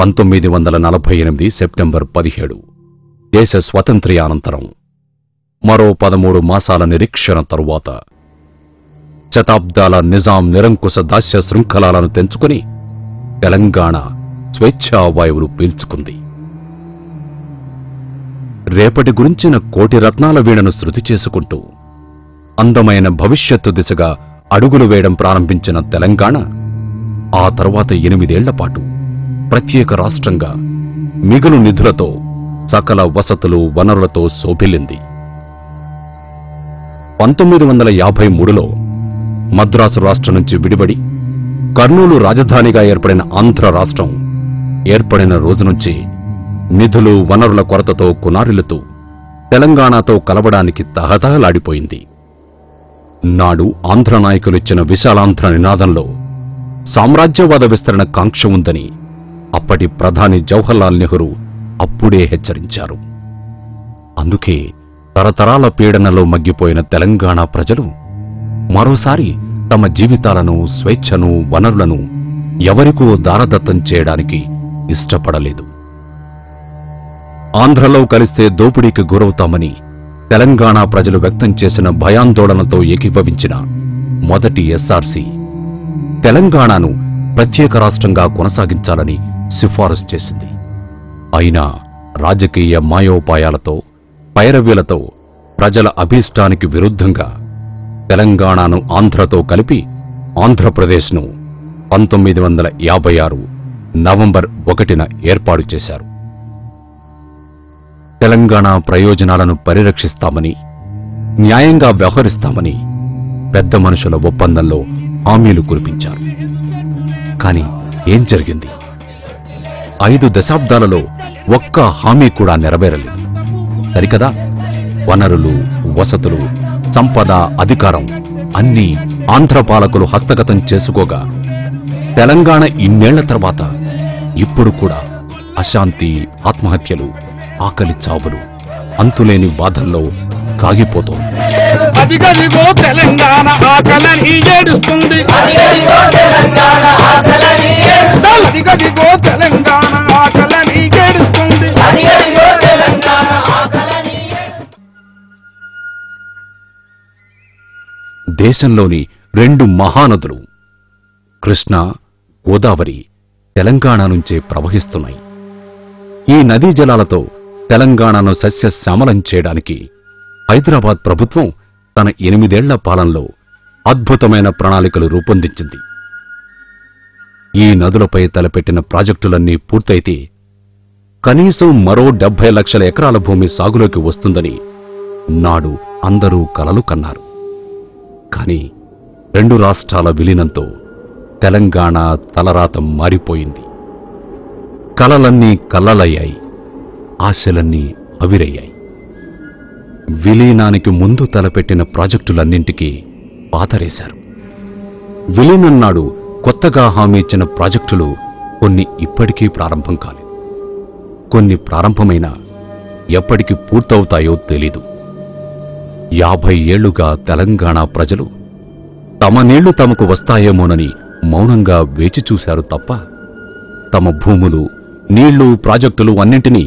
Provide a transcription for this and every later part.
1948 September 17 దేశ స్వతంత్ర్యానంతరం మరో 13 మాసాల నిరీక్షణ తరువాత శతాబ్దాల నిజాం నిరంకుశ దాస్య శృంఖలాలను తెంచుకుని తెలంగాణ స్వేచ్ఛావాయువులు పీల్చుకుంది. రేపటి గురించిన కోటి రత్నాల వీణను శృతి చేసుకుంటూ అందమైన భవిష్యత్తు దిశగా అడుగులు వేయడం ప్రారంభించిన తెలంగాణ ఆ తర్వాత 8 ఏళ్ల పాటు ప్రత్యేక రాష్ట్రంగా మిగులు నిధులతో సకల వసతులు వనరులతో శోభిల్లింది. 1953లో మద్రాసు రాష్ట్రం నుంచి విడిబడి కర్నూలు రాజధానిగా ఏర్పడిన ఆంధ్ర రాష్ట్రం ఏర్పడిన రోజు నుంచి నిధులు వనరుల కొరతతో కునారిల్లుతూ తెలంగాణతో కలవడానికి తహతహలాడిపోయింది. నాడు ఆంధ్ర నాయకులిచ్చిన విశాలాంధ్ర నినాదంలో సామ్రాజ్యవాద విస్తరణ కాంక్ష ఉందని అప్పటి ప్రధాని జవహర్లాల్ నెహ్రూ అప్పుడే హెచ్చరించారు. అందుకే తరతరాల పీడనలో మగ్గిపోయిన తెలంగాణ ప్రజలు మరోసారి తమ జీవితాలను, స్వేచ్ఛను, వనరులను ఎవరికో దారదత్తం చేయడానికి ఇష్టపడలేదు. ఆంధ్రలో కలిస్తే దోపిడీకి గురవుతామని తెలంగాణ ప్రజలు వ్యక్తం చేసిన భయాందోళనతో ఏకీభవించిన మొదటి ఎస్ఆర్సీ తెలంగాణను ప్రత్యేక రాష్ట్రంగా కొనసాగించాలని సిఫారసు చేసింది. అయినా రాజకీయ మాయోపాయాలతో, పైరవీలతో ప్రజల అభీష్టానికి విరుద్ధంగా తెలంగాణను ఆంధ్రతో కలిపి ఆంధ్రప్రదేశ్ను 1956 నవంబర్ 1న ఏర్పాటు చేశారు. తెలంగాణ ప్రయోజనాలను పరిరక్షిస్తామని, న్యాయంగా వ్యవహరిస్తామని పెద్ద మనుషుల ఒప్పందంలో హామీలు కురిపించారు. కాని ఏం జరిగింది? 5 దశాబ్దాలలో ఒక్క హామీ కూడా నెరవేరలేదు. సరికదా? వనరులు, వసతులు, సంపద, అధికారం అన్నీ ఆంధ్ర పాలకులు హస్తగతం చేసుకోగా తెలంగాణ ఇన్నేళ్ల తర్వాత ఇప్పుడు కూడా అశాంతి, ఆత్మహత్యలు, ఆకలి చావులు, అంతులేని బాధల్లో కాగిపోతోంది. అదిగదిగో తెలంగాణ ఆకలని ఏడుస్తుంది, అదిగదిగో తెలంగాణ ఆకలని ఏడుస్తుంది, అదిగదిగో తెలంగాణ ఆకలని ఏడుస్తుంది, అదిగదిగో తెలంగాణ ఆకలని. దేశంలోని 2 మహానదులు కృష్ణ, గోదావరి తెలంగాణ నుంచే ప్రవహిస్తున్నాయి. ఈ నదీ జలాలతో తెలంగాణను సస్యశ్యామలం చేయడానికి హైదరాబాద్ ప్రభుత్వం తన 8 ఏళ్ల పాలనలో అద్భుతమైన ప్రణాళికలు రూపొందించింది. ఈ నదులపై తలపెట్టిన ప్రాజెక్టులన్నీ పూర్తయితే కనీసం మరో 70 లక్షల ఎకరాల భూమి సాగులోకి వస్తుందని నాడు అందరూ కలలు కన్నారు. కాని 2 రాష్ట్రాల విలీనంతో తెలంగాణ తలరాత మారిపోయింది. కలలన్నీ కల్లలయ్యాయి, ఆశలన్నీ అవిరయ్యాయి. విలీనానికి ముందు తలపెట్టిన ప్రాజెక్టులన్నింటికీ పాతరేశారు. విలీనం నాడు కొత్తగా హామీ ఇచ్చిన ప్రాజెక్టులు కొన్ని ఇప్పటికీ ప్రారంభం కాలేదు. కొన్ని ప్రారంభమైనా ఎప్పటికి పూర్తవుతాయో తెలీదు. 50 ఏళ్లుగా తెలంగాణ ప్రజలు తమ నీళ్లు తమకు వస్తాయేమోనని మౌనంగా వేచి చూశారు తప్ప తమ భూములు, నీళ్లు, ప్రాజెక్టులు అన్నింటినీ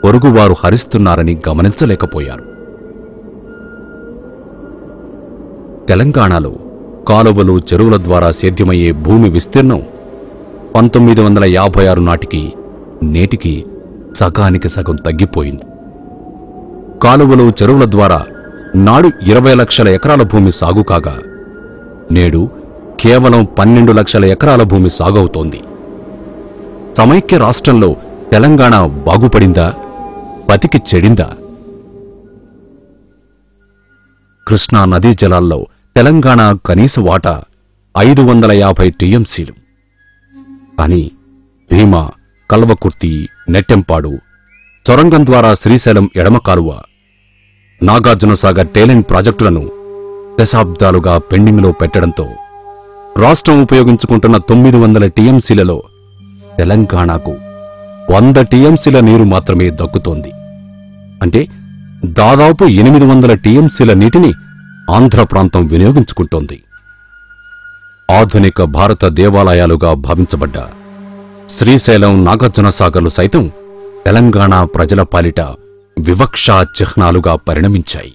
పొరుగువారు హరిస్తున్నారని గమనించలేకపోయారు. తెలంగాణలో కాలువలు, చెరువుల ద్వారా సేద్యమయ్యే భూమి విస్తీర్ణం 1956 నాటికి నేటికి సగానికి సగం తగ్గిపోయింది. కాలువలు, చెరువుల ద్వారా నాడు 20 లక్షల ఎకరాల భూమి సాగు కాగా నేడు కేవలం 12 లక్షల ఎకరాల భూమి సాగవుతోంది. సమైక్య రాష్ట్రంలో తెలంగాణ బాగుపడిందా, బతికి చెడిందా? కృష్ణా నదీ జలాల్లో తెలంగాణ కనీస వాటా 550 టీఎంసీలు. కానీ భీమా, కల్వకుర్తి, నెట్టెంపాడు, సొరంగం ద్వారా శ్రీశైలం ఎడమ కాలువ, నాగార్జునసాగర్ టేలెంట్ ప్రాజెక్టులను దశాబ్దాలుగా పెండింగ్లో పెట్టడంతో రాష్ట్రం ఉపయోగించుకుంటున్న 900 టీఎంసీలలో తెలంగాణకు 100 టీఎంసీల నీరు మాత్రమే దక్కుతోంది. అంటే దాదాపు 800 టీఎంసీల నీటిని ఆంధ్ర ప్రాంతం వినియోగించుకుంటోంది. ఆధునిక భారత దేవాలయాలుగా భావించబడ్డ శ్రీశైలం, నాగార్జున సాగర్లు సైతం తెలంగాణ ప్రజల పాలిట వివక్షా చిహ్నాలుగా పరిణమించాయి.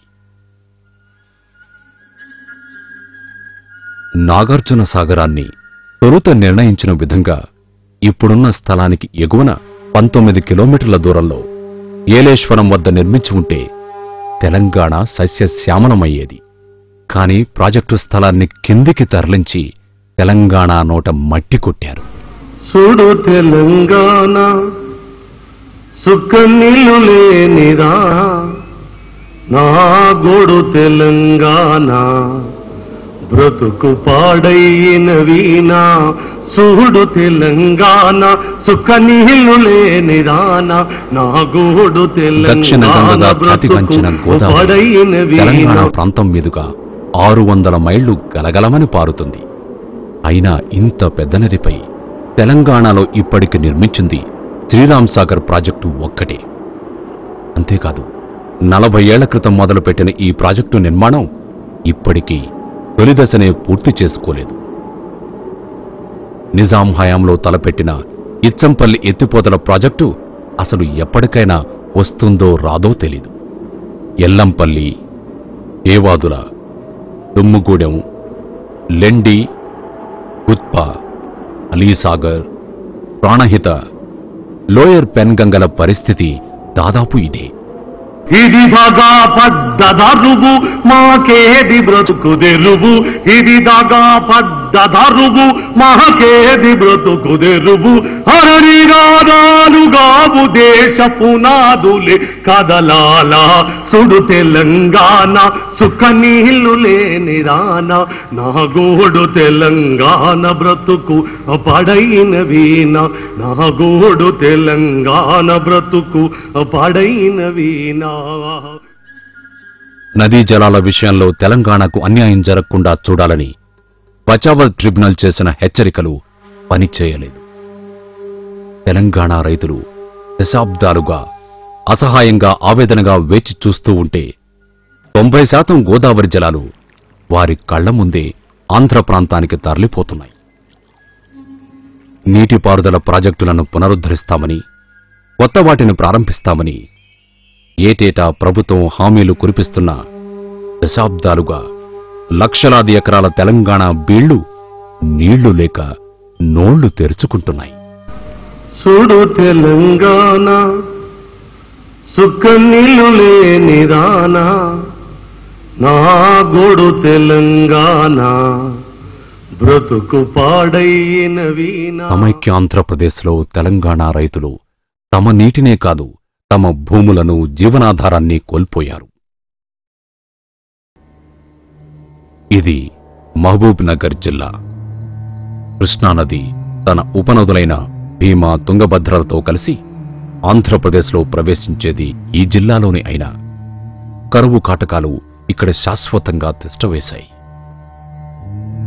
నాగార్జున సాగరాన్ని తొలుత నిర్ణయించిన విధంగా ఇప్పుడున్న స్థలానికి ఎగువన 19 కిలోమీటర్ల దూరంలో ఏలేశ్వరం వద్ద నిర్మించి ఉంటే తెలంగాణ సస్యశ్యామలమయ్యేది. కాని ప్రాజెక్టు స్థలాన్ని కిందికి తరలించి తెలంగాణ నోట మట్టి కొట్టారు. చూడు తెలంగాణ సుఖ నీళ్ళు లేనిరా, నా గోడు తెలంగాణ బ్రతుకు పాడైన వీణా. చూడు తెలంగాణ సుఖ నీళ్ళు లేనిరానా, నా గోడు దక్షిణ తెలంగాణ గంగగా బ్రతుకు ఖ్యాతిగాంచిన గోదావరి పాడైన తెలంగాణ వీణా. ప్రాంతం మీదుగా 600 మైళ్లు గలగలమని పారుతుంది. అయినా ఇంత పెద్ద నదిపై తెలంగాణలో ఇప్పటికి నిర్మించింది శ్రీరామ్ సాగర్ ప్రాజెక్టు ఒక్కటే. అంతేకాదు, 40 ఏళ్ల క్రితం మొదలుపెట్టిన ఈ ప్రాజెక్టు నిర్మాణం ఇప్పటికీ తొలిదశనే పూర్తి చేసుకోలేదు. నిజాం హయాంలో తలపెట్టిన ఇచ్చంపల్లి ఎత్తిపోతల ప్రాజెక్టు అసలు ఎప్పటికైనా వస్తుందో రాదో తెలీదు. ఎల్లంపల్లి, ఏవాదుల, దుమ్ముగూడెం, లెండి, ఉత్ప, అలీసాగర్, ప్రాణహిత, లోయర్ పెన్గంగల పరిస్థితి దాదాపు ఇదే. ఇది దగా పద్దదరువు మాకేది బ్రతుకు తెరువు, ఇది దగా పద్దదరువు మాకేది బ్రతుకు తెరువు. హరినాదాలుగావు దేశ పునాదులే కదలాలా, సుడు తెలంగాణ సుఖ నీళ్ళు లేని రానా, నా గోడు తెలంగాణ బ్రతుకు పడైన వీణ, నా గోడు తెలంగాణ బ్రతుకు పడైన వీణ. నదీ జలాల విషయంలో తెలంగాణకు అన్యాయం జరగకుండా చూడాలని పచావల్ ట్రిబ్యునల్ చేసిన హెచ్చరికలు పనిచేయలేదు. తెలంగాణ రైతులు దశాబ్దాలుగా అసహాయంగా ఆవేదనగా వేచి చూస్తూ ఉంటే 90% గోదావరి జలాలు వారి కళ్ల ముందే ఆంధ్ర ప్రాంతానికి తరలిపోతున్నాయి. నీటిపారుదల ప్రాజెక్టులను పునరుద్ధరిస్తామని, కొత్త వాటిని ప్రారంభిస్తామని ఏటేటా ప్రభుత్వం హామీలు కురిపిస్తున్న దశాబ్దాలుగా లక్షలాది ఎకరాల తెలంగాణ బీళ్లు నీళ్లు లేక నోళ్లు తెరుచుకుంటున్నాయి. చూడు తెలంగాణ సుఖ నీళ్ళు లేని రానా, నా గోడు తెలంగాణ బ్రతుకు పాడైన వీణా. సమైక్యాంధ్రప్రదేశ్లో తెలంగాణ రైతులు తమ నీటినే కాదు, తమ భూములను, జీవనాధారాన్ని కోల్పోయారు. ఇది మహబూబ్ నగర్ జిల్లా. కృష్ణానది తన ఉపనదులైన భీమా, తుంగభద్రలతో కలిసి ఆంధ్రప్రదేశ్లో ప్రవేశించేది ఈ జిల్లాలోనే అయినా కరువు కాటకాలు ఇక్కడ శాశ్వతంగా తిష్టవేశాయి.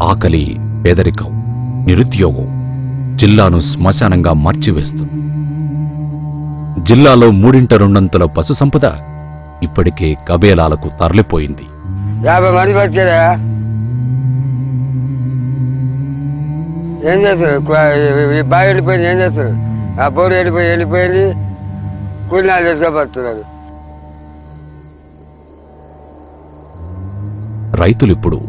ఆకలి, పేదరికం, నిరుద్యోగం జిల్లాను శ్మశానంగా మార్చివేస్తుంది. జిల్లాలో 3/2 పశు సంపద ఇప్పటికే కబేలాలకు తరలిపోయింది. 50 మంది బతికేదా? ఏం చేస్తారు? ఈ బావి వెళ్ళిపోయింది, ఏం చేస్తారు? ఆ బోరు వెళ్ళిపోయింది, కూలినాలు చేసుకోబడుతున్నారు. రైతులిప్పుడు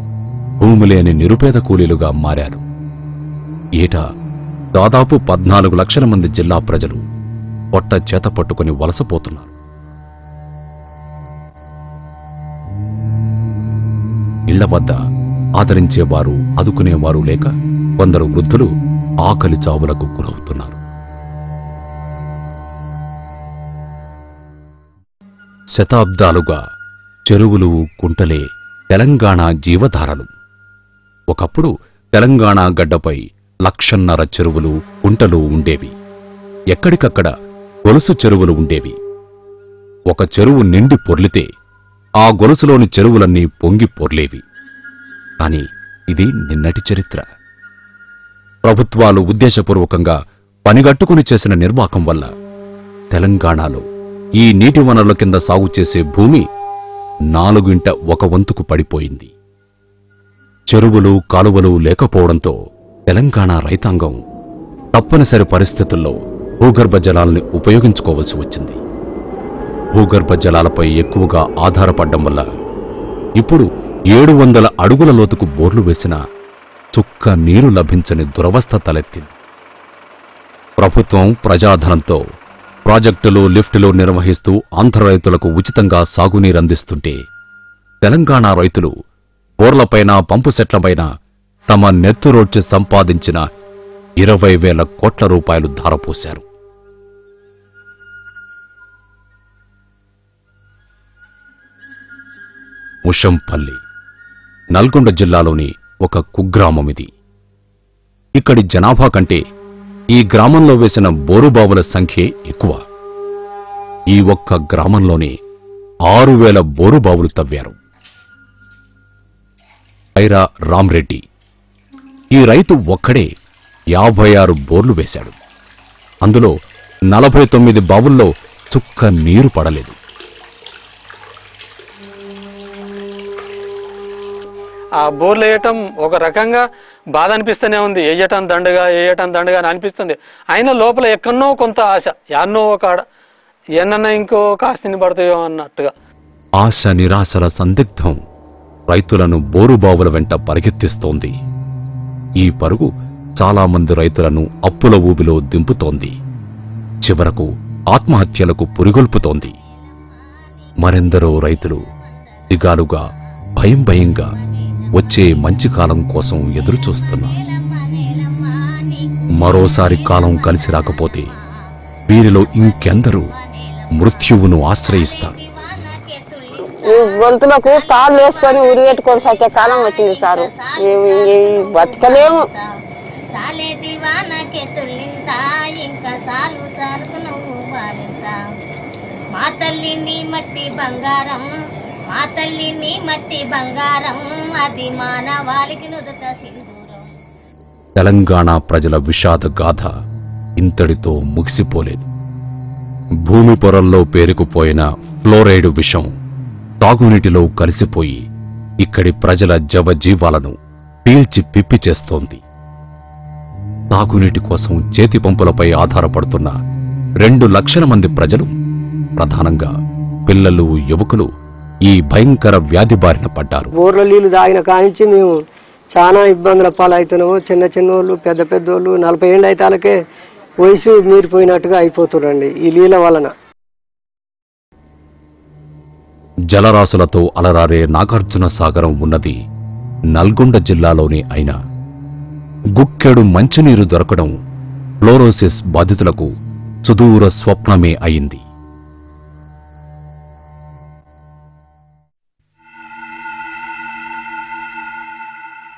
భూమి లేని నిరుపేద కూలీలుగా మారారు. ఏటా దాదాపు 14 లక్షల మంది జిల్లా ప్రజలు పొట్ట చేత పట్టుకుని వలసపోతున్నారు. ఇళ్ల వద్ద ఆదరించేవారు, ఆదుకునేవారు లేక కొందరు వృద్ధులు ఆకలి చావులకు గురవుతున్నారు. శతాబ్దాలుగా చెరువులు, కుంటలే తెలంగాణ జీవధారలు. ఒకప్పుడు తెలంగాణ గడ్డపై 1,50,000 చెరువులు, కుంటలు ఉండేవి. ఎక్కడికక్కడ గొలుసు చెరువులు ఉండేవి. ఒక చెరువు నిండి పొర్లితే ఆ గొలుసులోని చెరువులన్నీ పొంగి పొర్లేవి. కాని ఇది నిన్నటి చరిత్ర. ప్రభుత్వాలు ఉద్దేశపూర్వకంగా పనిగట్టుకుని చేసిన నిర్వాకం వల్ల తెలంగాణలో ఈ నీటి వనరుల కింద సాగు చేసే భూమి 1/4 పడిపోయింది. చెరువులు, కాలువలు లేకపోవడంతో తెలంగాణ రైతాంగం తప్పనిసరి పరిస్థితుల్లో భూగర్భ జలాల్ని ఉపయోగించుకోవలసి వచ్చింది. భూగర్భ జలాలపై ఎక్కువగా ఆధారపడ్డం వల్ల ఇప్పుడు 700 అడుగుల లోతుకు బోర్లు వేసినా చుక్క నీరు లభించని దురవస్థ తలెత్తింది. ప్రభుత్వం ప్రజాధనంతో ప్రాజెక్టులు, లిఫ్టులు నిర్వహిస్తూ ఆంధ్ర రైతులకు ఉచితంగా సాగునీరందిస్తుంటే తెలంగాణ రైతులు బోర్లపైన, పంపు సెట్లపైన తమ నెత్తురోడ్చి సంపాదించిన 20,000 కోట్ల రూపాయలు ధారపోశారు. ముషంపల్లి నల్గొండ జిల్లాలోని ఒక కుగ్రామం ఇది. ఇక్కడి జనాభా కంటే ఈ గ్రామంలో వేసిన బోరుబావుల సంఖ్యే ఎక్కువ. ఈ ఒక్క గ్రామంలోనే 6,000 బోరుబావులు తవ్వారు. ఐరా రామ్రెడ్డి ఈ రైతు ఒక్కడే 56 బోర్లు వేశాడు. అందులో 49 బావుల్లో చుక్క నీరు పడలేదు. ఆ బోర్లు వేయటం ఒక రకంగా బాధ అనిపిస్తూనే ఉంది. వేయటం దండగా అని అనిపిస్తుంది. అయినా లోపల ఎక్కడనో కొంత ఆశ, యాన్నో ఒక ఏనన్నా ఇంకో కాస్తిని పడతాయో అన్నట్టుగా. ఆశ నిరాశల సందిగ్ధం రైతులను బోరుబావుల వెంట పరిగెత్తిస్తోంది. ఈ పరుగు చాలా మంది రైతులను అప్పుల ఊబిలో దింపుతోంది. చివరకు ఆత్మహత్యలకు పురిగొల్పుతోంది. మరెందరో రైతులు దిగాలుగా, భయంగా వచ్చే మంచి కాలం కోసం ఎదురుచూస్తున్నారు. మరోసారి కాలం కలిసి రాకపోతే వీరిలో ఇంకెందరూ మృత్యువును ఆశ్రయిస్తారు. ఈ గొంతులకు తాళ్ళు వేసుకొని ఉరి పెట్టుకొని సచ్చే కాలం వచ్చింది సారు. బతకలేము. మా తల్లిని మట్టి బంగారం, మా తల్లిని మట్టి బంగారం, అది మానవాళికి నుదుట సింధూరం. తెలంగాణ ప్రజల విషాద గాథ ఇంతటితో ముగిసిపోలేదు. భూమి పొరల్లో పేరుకుపోయిన ఫ్లోరైడ్ విషం తాగునీటిలో కలిసిపోయి ఇక్కడి ప్రజల జవజీవాలను పీల్చి పిప్పి చేస్తోంది. తాగునీటి కోసం చేతి పంపులపై ఆధారపడుతున్న 2 లక్షల మంది ప్రజలు, ప్రధానంగా పిల్లలు, యువకులు ఈ భయంకర వ్యాధి బారిన పడ్డారు. బోర్ల నీళ్లు తాగిన కానించి మేము చాలా ఇబ్బందుల పాలవుతున్నాము. చిన్నోళ్ళు, పెద్దోళ్ళు 40 ఏళ్ళు అయితే వాళ్ళకే వయసు మీరిపోయినట్టుగా అయిపోతున్నారండి ఈ నీళ్ళ వలన. జలరాశులతో అలరారే నాగార్జున సాగరం ఉన్నది నల్గొండ జిల్లాలోనే అయినా గుక్కెడు మంచినీరు దొరకడం ఫ్లోరోసిస్ బాధితులకు సుదూర స్వప్నమే అయింది.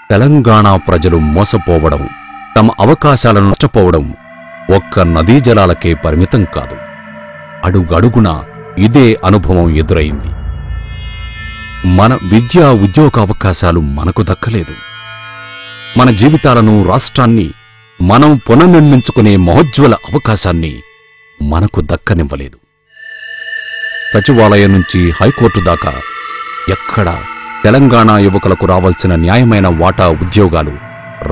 తెలంగాణ ప్రజలు మోసపోవడం, తమ అవకాశాలను నష్టపోవడం ఒక్క నదీ జలాలకే పరిమితం కాదు. అడుగడుగునా ఇదే అనుభవం ఎదురైంది. మన విద్యా ఉద్యోగ అవకాశాలు మనకు దక్కలేదు. మన జీవితాలను, రాష్ట్రాన్ని మనం పునర్నిర్మించుకునే మహోజ్వల అవకాశాన్ని మనకు దక్కనివ్వలేదు. సచివాలయం నుంచి హైకోర్టు దాకా ఎక్కడా తెలంగాణ యువకులకు రావాల్సిన న్యాయమైన వాటా ఉద్యోగాలు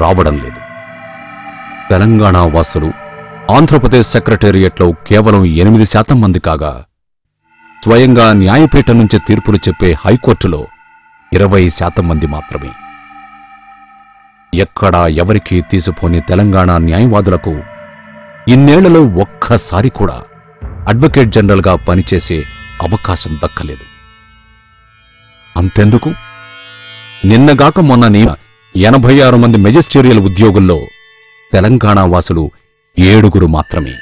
రావడం లేదు. తెలంగాణ వాసులు ఆంధ్రప్రదేశ్ సెక్రటేరియట్లో కేవలం 8% మంది కాగా, స్వయంగా న్యాయపీఠం నుంచి తీర్పులు చెప్పే హైకోర్టులో 20% మంది మాత్రమే. ఎక్కడా ఎవరికీ తీసిపోని తెలంగాణ న్యాయవాదులకు ఇన్నేళ్లలో ఒక్కసారి కూడా అడ్వకేట్ జనరల్గా పనిచేసే అవకాశం దక్కలేదు. అంతెందుకు, నిన్నగాక మొన్న 86 మంది మెజిస్టీరియల్ ఉద్యోగుల్లో తెలంగాణ వాసులు 7 మాత్రమే.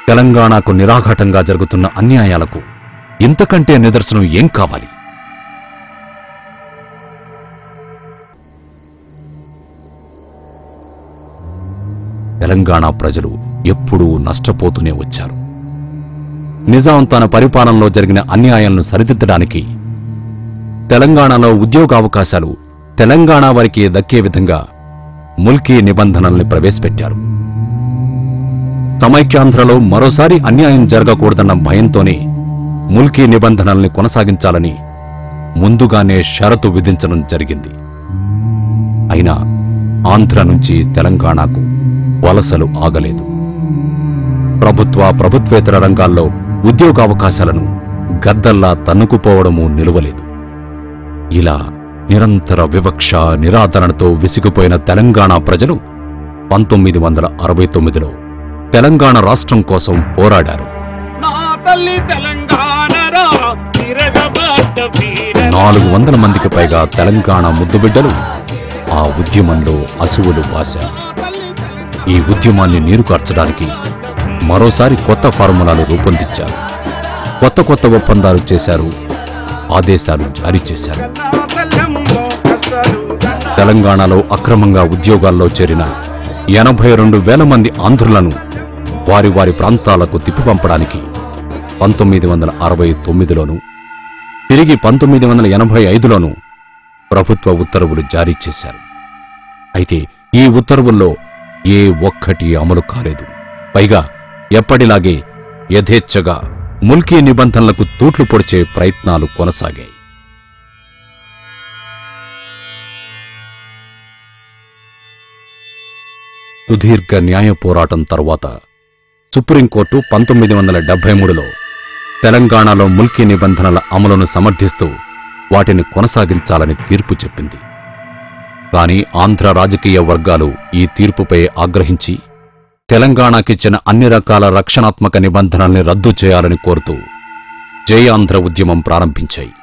తెలంగాణకు నిరాఘాటంగా జరుగుతున్న అన్యాయాలకు ఇంతకంటే నిదర్శనం ఏం కావాలి? తెలంగాణ ప్రజలు ఎప్పుడూ నష్టపోతూనే వచ్చారు. నిజాం తన పరిపాలనలో జరిగిన అన్యాయాలను సరిదిద్దడానికి తెలంగాణలో ఉద్యోగావకాశాలు తెలంగాణ వారికి దక్కే విధంగా ముల్కీ నిబంధనల్ని ప్రవేశపెట్టారు. సమైక్యాంధ్రలో మరోసారి అన్యాయం జరగకూడదన్న భయంతోనే ముల్కీ నిబంధనల్ని కొనసాగించాలని ముందుగానే షరతు విధించడం జరిగింది. అయినా ఆంధ్ర నుంచి తెలంగాణకు వలసలు ఆగలేదు. ప్రభుత్వేతర రంగాల్లో ఉద్యోగావకాశాలను గద్దల్లా తన్నుకుపోవడమూ నిలువలేదు. ఇలా నిరంతర వివక్ష నిరాదరణతో విసిగిపోయిన తెలంగాణ ప్రజలు 1969లో తెలంగాణ రాష్ట్రం కోసం పోరాడారు. 400 మందికి పైగా తెలంగాణ ముద్దుబిడ్డలు ఆ ఉద్యమంలో అసువులు బాశారు. ఈ ఉద్యమాన్ని నీరుకార్చడానికి మరోసారి కొత్త ఫార్ములాలు రూపొందించారు. కొత్త ఒప్పందాలు చేశారు, ఆదేశాలు జారీ చేశారు. తెలంగాణలో అక్రమంగా ఉద్యోగాల్లో చేరిన 82,000 మంది ఆంధ్రులను వారి ప్రాంతాలకు తిప్పిపంపడానికి 1969లోనూ తిరిగి 1985లోనూ ప్రభుత్వ ఉత్తర్వులు జారీ చేశారు. అయితే ఈ ఉత్తర్వుల్లో ఏ ఒక్కటి అమలు కాలేదు. పైగా ఎప్పటిలాగే యథేచ్ఛగా ముల్కీ నిబంధనలకు తూట్లు పొడిచే ప్రయత్నాలు కొనసాగాయి. సుదీర్ఘ న్యాయ పోరాటం తరువాత సుప్రీంకోర్టు 1973లో తెలంగాణలో ముల్కీ నిబంధనల అమలును సమర్థిస్తూ వాటిని కొనసాగించాలని తీర్పు చెప్పింది. కానీ ఆంధ్ర రాజకీయ వర్గాలు ఈ తీర్పుపై ఆగ్రహించి తెలంగాణకిచ్చిన అన్ని రకాల రక్షణాత్మక నిబంధనల్ని రద్దు చేయాలని కోరుతూ జై ఆంధ్ర ఉద్యమం ప్రారంభించాయి.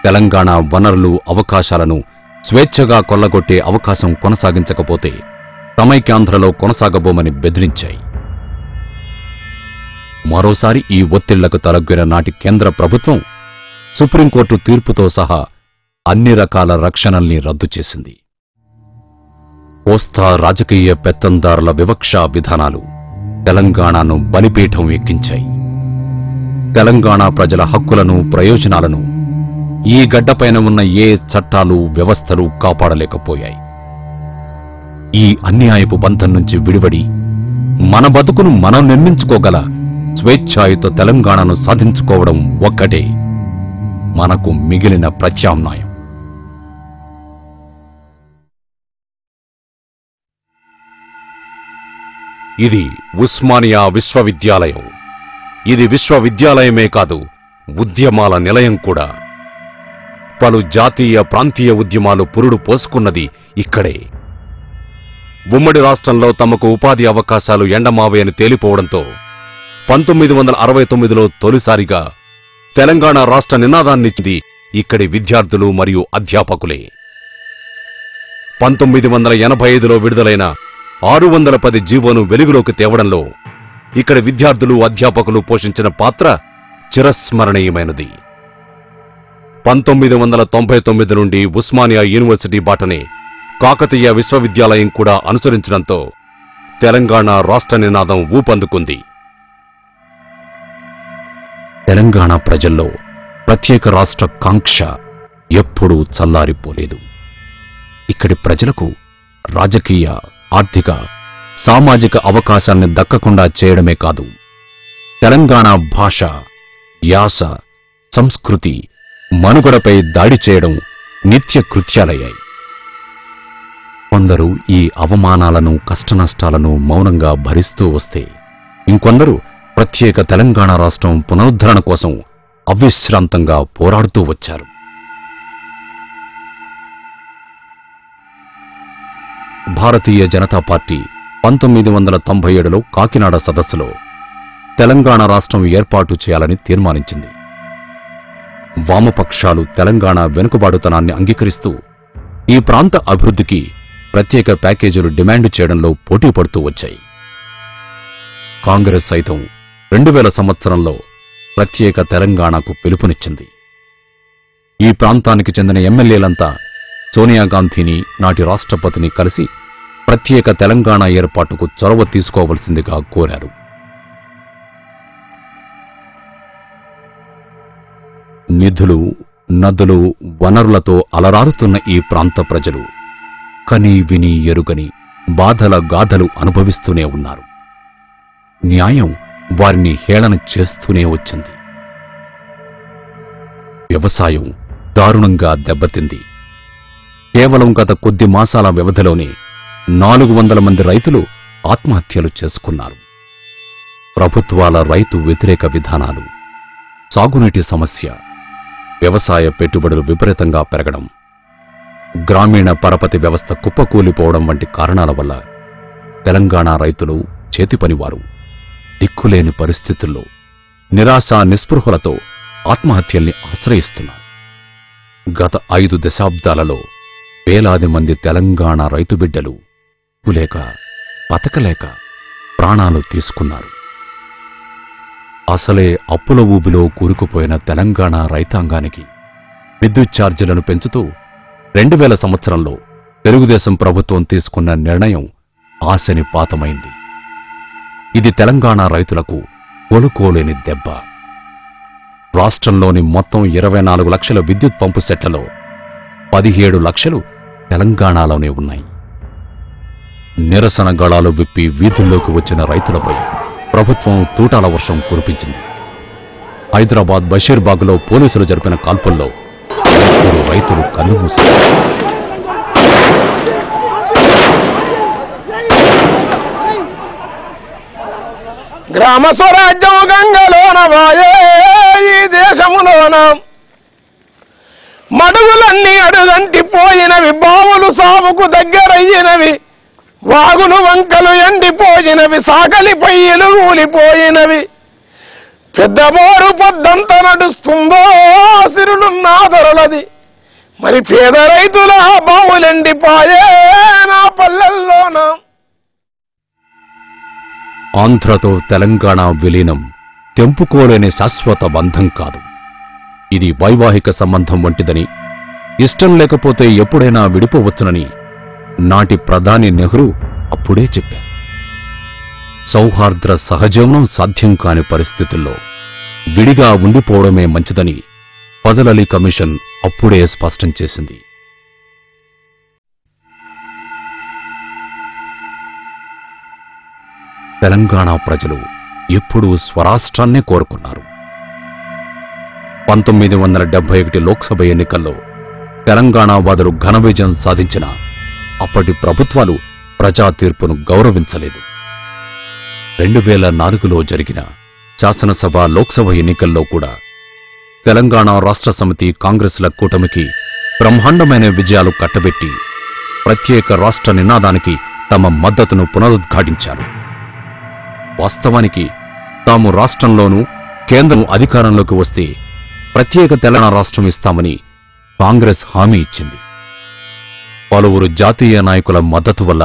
తెలంగాణ వనరులు అవకాశాలను స్వేచ్ఛగా కొల్లగొట్టే అవకాశం కొనసాగించకపోతే సమైక్యాంధ్రలో కొనసాగబోమని బెదిరించాయి. మరోసారి ఈ ఒత్తిళ్లకు తలొగ్గిన నాటి కేంద్ర ప్రభుత్వం సుప్రీంకోర్టు తీర్పుతో సహా అన్ని రకాల రక్షణల్ని రద్దు చేసింది. కోస్తా రాజకీయ పెత్తందారుల వివక్షా విధానాలు తెలంగాణను బలిపీఠం ఎక్కించాయి. తెలంగాణ ప్రజల హక్కులను ప్రయోజనాలను ఈ గడ్డపైన ఉన్న ఏ చట్టాలు వ్యవస్థలు కాపాడలేకపోయాయి. ఈ అన్యాయపు బంధం నుంచి విడివడి మన బతుకును మనం నిర్మించుకోగల స్వేచ్ఛాయుత తెలంగాణను సాధించుకోవడం ఒక్కటే మనకు మిగిలిన ప్రత్యామ్నాయం. ఇది ఉస్మానియా విశ్వవిద్యాలయం. ఇది విశ్వవిద్యాలయమే కాదు, ఉద్యమాల నిలయం కూడా. పలు జాతీయ ప్రాంతీయ ఉద్యమాలు పురుడు పోసుకున్నది ఇక్కడే. ఉమ్మడి రాష్ట్రంలో తమకు ఉపాధి అవకాశాలు ఎండమావేయని తేలిపోవడంతో 1969లో తొలిసారిగా తెలంగాణ రాష్ట్ర నినాదాన్నిచ్చింది ఇక్కడి విద్యార్థులు మరియు అధ్యాపకులే. 1985లో విడుదలైన 610 జీవోను వెలుగులోకి తేవడంలో ఇక్కడి విద్యార్థులు అధ్యాపకులు పోషించిన పాత్ర చిరస్మరణీయమైనది. 1999 నుండి ఉస్మానియా యూనివర్సిటీ బాటనే కాకతీయ విశ్వవిద్యాలయం కూడా అనుసరించడంతో తెలంగాణ రాష్ట్ర నినాదం ఊపందుకుంది. తెలంగాణ ప్రజల్లో ప్రత్యేక రాష్ట్ర కాంక్ష ఎప్పుడూ చల్లారిపోలేదు. ఇక్కడి ప్రజలకు రాజకీయ, ఆర్థిక, సామాజిక అవకాశాన్ని దక్కకుండా చేయడమే కాదు, తెలంగాణ భాష, యాస, సంస్కృతి, మనుగడపై దాడి చేయడం నిత్య కృత్యాలయ్యాయి. కొందరు ఈ అవమానాలను, కష్టనష్టాలను మౌనంగా భరిస్తూ వస్తే, ఇంకొందరు ప్రత్యేక తెలంగాణ రాష్ట్రం పునరుద్ధరణ కోసం అవిశ్రాంతంగా పోరాడుతూ వచ్చారు. భారతీయ జనతా పార్టీ 1997లో కాకినాడ సదస్సులో తెలంగాణ రాష్ట్రం ఏర్పాటు చేయాలని తీర్మానించింది. వామపక్షాలు తెలంగాణ వెనుకబాటుతనాన్ని అంగీకరిస్తూ ఈ ప్రాంత అభివృద్ధికి ప్రత్యేక ప్యాకేజీలు డిమాండ్ చేయడంలో పోటీ పడుతూ వచ్చాయి. కాంగ్రెస్ సైతం 2000 సంవత్సరంలో ప్రత్యేక తెలంగాణకు పిలుపునిచ్చింది. ఈ ప్రాంతానికి చెందిన ఎమ్మెల్యేలంతా సోనియా గాంధీని, నాటి రాష్ట్రపతిని కలిసి ప్రత్యేక తెలంగాణ ఏర్పాటుకు చొరవ తీసుకోవలసిందిగా కోరారు. నిధులు, నదులు, వనరులతో అలరారుతున్న ఈ ప్రాంత ప్రజలు కనీ విని ఎరుగని బాధల గాథలు అనుభవిస్తూనే ఉన్నారు. న్యాయం వారిని హేళన చేస్తూనే వచ్చింది. వ్యవసాయం దారుణంగా దెబ్బతింది. కేవలం గత కొద్ది మాసాల వ్యవధిలోనే 400 మంది రైతులు ఆత్మహత్యలు చేసుకున్నారు. ప్రభుత్వాల రైతు వ్యతిరేక విధానాలు, సాగునీటి సమస్య, వ్యవసాయ పెట్టుబడులు విపరీతంగా పెరగడం, గ్రామీణ పరపతి వ్యవస్థ కుప్పకూలిపోవడం వంటి కారణాల వల్ల తెలంగాణ రైతులు చేతిపనివారు దిక్కులేని పరిస్థితుల్లో నిరాశ నిస్పృహలతో ఆత్మహత్యల్ని ఆశ్రయిస్తున్నారు. గత 5 దశాబ్దాలలో వేలాది మంది తెలంగాణ రైతు బిడ్డలు లేక బతకలేక ప్రాణాలు తీసుకున్నారు. అసలే అప్పుల ఊబిలో కూరుకుపోయిన తెలంగాణ రైతాంగానికి విద్యుత్ ఛార్జీలను పెంచుతూ 2000 సంవత్సరంలో తెలుగుదేశం ప్రభుత్వం తీసుకున్న నిర్ణయం ఆశని పాతమైంది. ఇది తెలంగాణ రైతులకు కోలుకోలేని దెబ్బ. రాష్ట్రంలోని మొత్తం 24 లక్షల విద్యుత్ పంపు సెట్లలో 17 లక్షలు తెలంగాణలోనే ఉన్నాయి. నిరసన గళాలు విప్పి వీధుల్లోకి వచ్చిన రైతులపై ప్రభుత్వం తూటాల వర్షం కురిపించింది. హైదరాబాద్ బషీర్బాగ్లో పోలీసులు జరిపిన కాల్పుల్లో 3 రైతులు కన్నుమూశారు. గ్రామ స్వరాజ్యం గంగలోన వాయే ఈ దేశములోన మడుగులన్నీ అడుగంటిపోయినవి, బావులు సాగుకు దగ్గరయ్యినవి, వాగులు వంకలు ఎండిపోయినవి, సాగలి పయ్యలు ఊలిపోయినవి, పెద్దబోరు పొద్దంత నడుస్తుందో సిరులున్నా దొరలది, మరి పేద రైతుల బావులెండిపాయే నా పల్లెల్లోన. ఆంధ్రతో తెలంగాణ విలీనం తెంపుకోలేని శాశ్వత బంధం కాదు. ఇది వైవాహిక సంబంధం వంటిదని, ఇష్టం లేకపోతే ఎప్పుడైనా విడిపోవచ్చునని నాటి ప్రధాని నెహ్రూ అప్పుడే చెప్పారు. సౌహార్ద్ర సహజీవనం సాధ్యం కాని పరిస్థితుల్లో విడిగా ఉండిపోవడమే మంచిదని ఫజల్ అలీ కమిషన్ అప్పుడే స్పష్టం చేసింది. తెలంగాణ ప్రజలు ఎప్పుడూ స్వరాష్ట్రాన్నే కోరుకున్నారు. 1971 లోక్సభ ఎన్నికల్లో తెలంగాణ వాదులు ఘన విజయం సాధించిన అప్పటి ప్రభుత్వాలు ప్రజా తీర్పును గౌరవించలేదు. 2004లో జరిగిన శాసనసభ లోక్సభ ఎన్నికల్లో కూడా తెలంగాణ రాష్ట్ర సమితి కాంగ్రెస్ల కూటమికి బ్రహ్మాండమైన విజయాలు కట్టబెట్టి ప్రత్యేక రాష్ట్ర నినాదానికి తమ మద్దతును పునరుద్ఘాటించారు. వాస్తవానికి తాము రాష్ట్రంలోనూ కేంద్రం అధికారంలోకి వస్తే ప్రత్యేక తెలంగాణ రాష్ట్రం ఇస్తామని కాంగ్రెస్ హామీ ఇచ్చింది. పలువురు జాతీయ నాయకుల మద్దతు వల్ల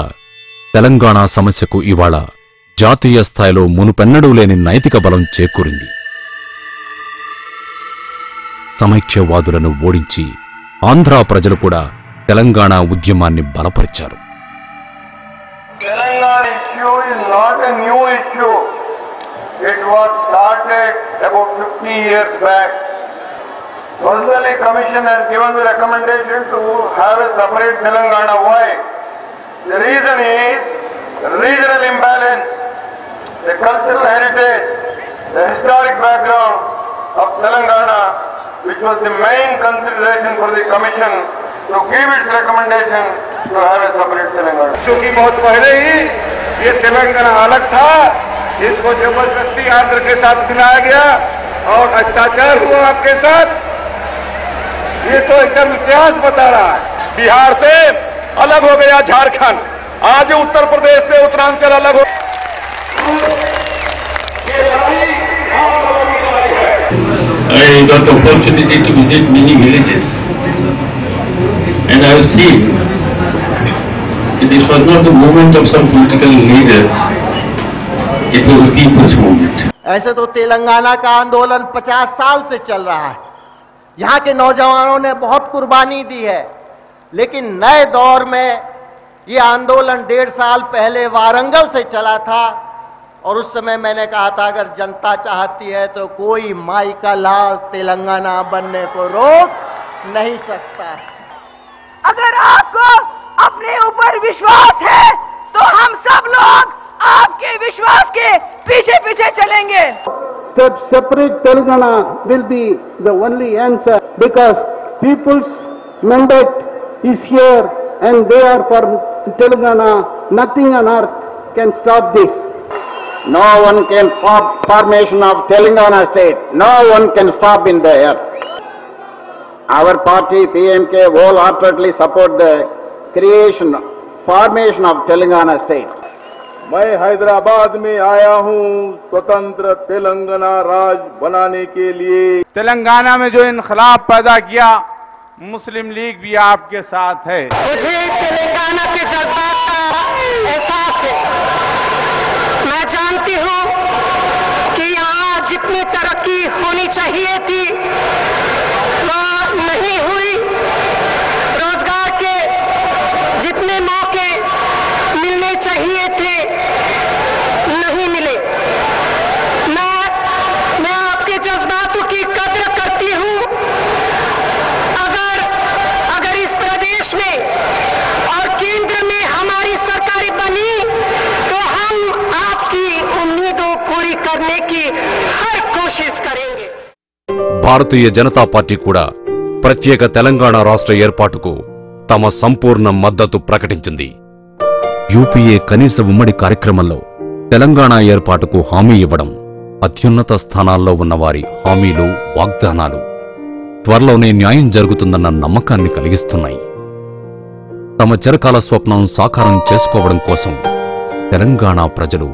తెలంగాణ సమస్యకు ఇవాళ జాతీయ స్థాయిలో మునుపెన్నడూ లేని నైతిక బలం చేకూరింది. సమైక్యవాదులను ఓడించి ఆంధ్ర ప్రజలు కూడా తెలంగాణ ఉద్యమాన్ని బలపరిచారు. Telangana issue is not a new issue. It was started about 50 years back. Fazal Commission has given the recommendation to have a separate Telangana. Why? The reason is regional imbalance, the cultural heritage, the historic background of Telangana, which was the main consideration for the Commission to give its recommendation to have a separate Telangana. क्योंकि बहुत पहले ही ये तेलंगाना अलग था, इसको जबरदस्ती आंध्र के साथ मिलाया गया और अत्याचार हुआ आपके साथ. ये तो एकदम इतिहास बता रहा है. बिहार से अलग हो गया झारखंड, आज उत्तर प्रदेश से उत्तरांचल अलग हो. I got the opportunity to visit many villages, and I have seen that this was not the movement of some political leaders, it was a people's movement. ऐसे तो तेलंगाना का आंदोलन 50 साल से चल रहा है. यहाँ के नौजवानों ने बहुत कुर्बानी दी है, लेकिन नए दौर में ये आंदोलन 1.5 साल पहले वारंगल से चला था और उस समय मैंने कहा था अगर जनता चाहती है तो कोई माई का लाल तेलंगाना बनने को रोक नहीं सकता. अगर आपको अपने ऊपर विश्वास है तो हम सब लोग आपके विश्वास के पीछे पीछे चलेंगे. That separate Telangana will be the only answer, because people's mandate is here and they are for Telangana. Nothing on earth can stop this. No one can stop formation of Telangana state. No one can stop in the earth. Our party PMK wholeheartedly support the formation of Telangana state. मैं हैदराबाद में आया हूं स्वतंत्र तेलंगाना राज बनाने के लिए। तेलंगाना में जो इनकलाब पैदा किया मुस्लिम लीग भी आपके साथ है। मुझे तेलंगाना के जज्बात का एहसास है। मैं जानती हूं कि यहाँ जितनी तरक्की होनी चाहिए थी वो नहीं हुई। रोजगार के जितने मौके मिलने चाहिए थे नहीं मिले। मैं आपके जज्बातों की कद्र करती हूं। अगर इस प्रदेश में और केंद्र में हमारी सरकार बनी तो हम आपकी उम्मीदों पूरी करने की हर कोशिश करेंगे। భారతీయ జనతా పార్టీ కూడా ప్రత్యేక తెలంగాణ రాష్ట్ర ఏర్పాటుకు తమ సంపూర్ణ మద్దతు ప్రకటించింది. యూపీఏ కనీస ఉమ్మడి కార్యక్రమంలో తెలంగాణ ఏర్పాటుకు హామీ ఇవ్వడం, అత్యున్నత స్థానాల్లో ఉన్నవారి హామీలు, వాగ్దానాలు త్వరలోనే న్యాయం జరుగుతుందన్న నమ్మకాన్ని కలిగిస్తున్నాయి. తమ చిరకాల స్వప్నం సాకారం చేసుకోవడం కోసం తెలంగాణ ప్రజలు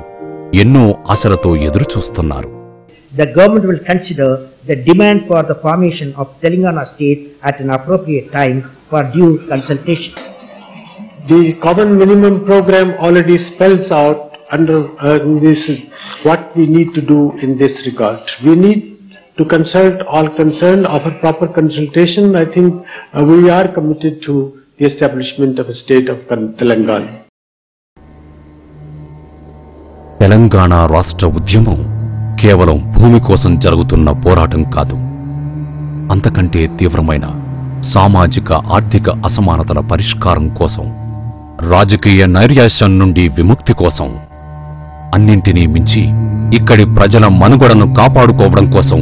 ఎన్నో ఆశలతో ఎదురుచూస్తున్నారు. The government will consider the demand for the formation of Telangana state at an appropriate time for due consultation. The common minimum program already spells out under this what we need to do in this regard. We need to consult all concerned, offer proper consultation. I think we are committed to the establishment of a state of Telangana. Telangana రాష్ట్ర ఉద్యమం కేవలం భూమి కోసం జరుగుతున్న పోరాటం కాదు. అంతకంటే తీవ్రమైన సామాజిక ఆర్థిక అసమానతల పరిష్కారం కోసం, రాజకీయ నైరాశ్యం నుండి విముక్తి కోసం, అన్నింటినీ మించి ఇక్కడి ప్రజల మనుగడను కాపాడుకోవడం కోసం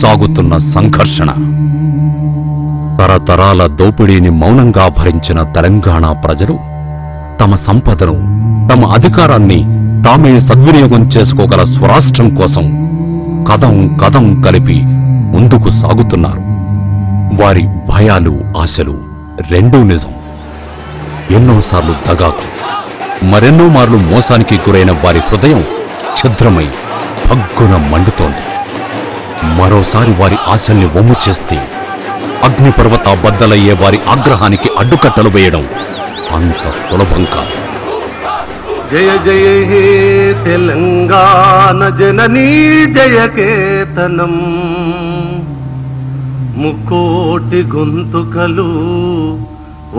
సాగుతున్న సంఘర్షణ. తరతరాల దోపిడీని మౌనంగా భరించిన తెలంగాణ ప్రజలు తమ సంపదను, తమ అధికారాన్ని తామే సద్వినియోగం చేసుకోగల స్వరాష్ట్రం కోసం కదం కదం కలిపి ముందుకు సాగుతున్నారు. వారి భయాలు, ఆశలు రెండూ నిజం. ఎన్నోసార్లు దగాకు, మరెన్నో మార్లు మోసానికి గురైన వారి హృదయం ఛిద్రమై భగ్గున మండుతోంది. మరోసారి వారి ఆశల్ని వమ్ము చేస్తే అగ్నిపర్వత బద్దలయ్యే వారి ఆగ్రహానికి అడ్డుకట్టలు వేయడం అంత సులభం కాదు. జయ జయ హే తెలంగాణ జననీ జయ కేతనం, ముకోటి గొంతుకలు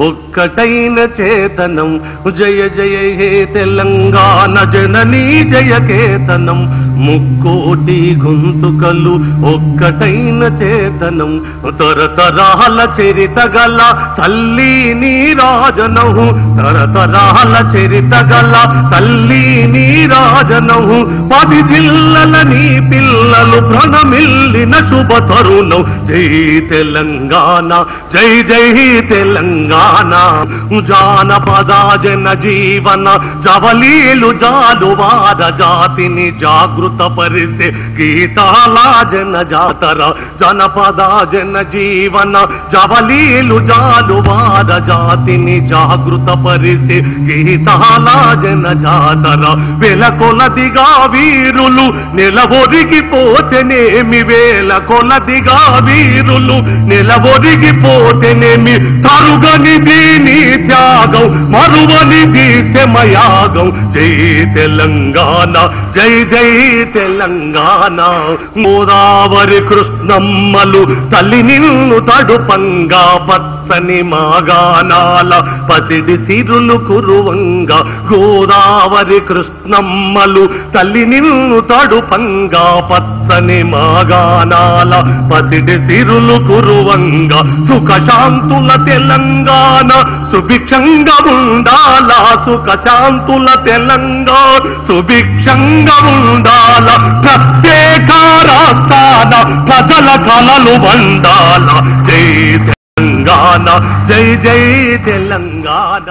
ఒక్కటైన చేతనం. జయ జయ హే తెలంగాణ జననీ జయ కేతనం, ముక్కోటి గొంతుకలు ఒక్కటైన చేతనం. తరతరాల చరిత గల తల్లి నీరాజనవు, తరతరాల చరిత గల తల్లి నీరాజనవు. 10 జిల్లల నీ పిల్లలు ప్రణమిల్లిన శుభ తరుణం. జై తెలంగాణ, జై జై తెలంగాణ. జానపద జన జీవన జవలీలు జాలువార జాతిని జాగృత పరిసే గీతాల జన జాతర. జనపద జన జీవన జవలీలు జాలువార జాతిని జాగృత పరిసే గీతాల జన జాతర. వేల కొలదిగా వీరులు నిలవొరిగిపోతేనేమి, వేల కొలదిగా వీరులు నిలవొరిగిపోతేనేమి. తరుగనిది నీ త్యాగం, మరువనిది శమయాగం. జై తెలంగాణ, జై జై తెలంగాణ. గోదావరి కృష్ణమ్మలు తల్లి నిన్ను తడుపంగా, పచ్చని మాగానాల పసిడి సిరులు కురువంగా. గోదావరి కృష్ణమ్మలు తల్లి నిన్ను తడుపంగా, పచ్చని మాగానాల పసిడి సిరులు కురువంగా. సుఖశాంతుల తెలంగాణ సుభిక్షంగా ఉండాల, సుఖశాంతుల తెలంగాణ సుభిక్షంగా ఉండాల. ప్రత్యేక రాష్ట్రాల ప్రజల కలలు వండాల. జై తెలంగాణ, జై జై తెలంగాణ.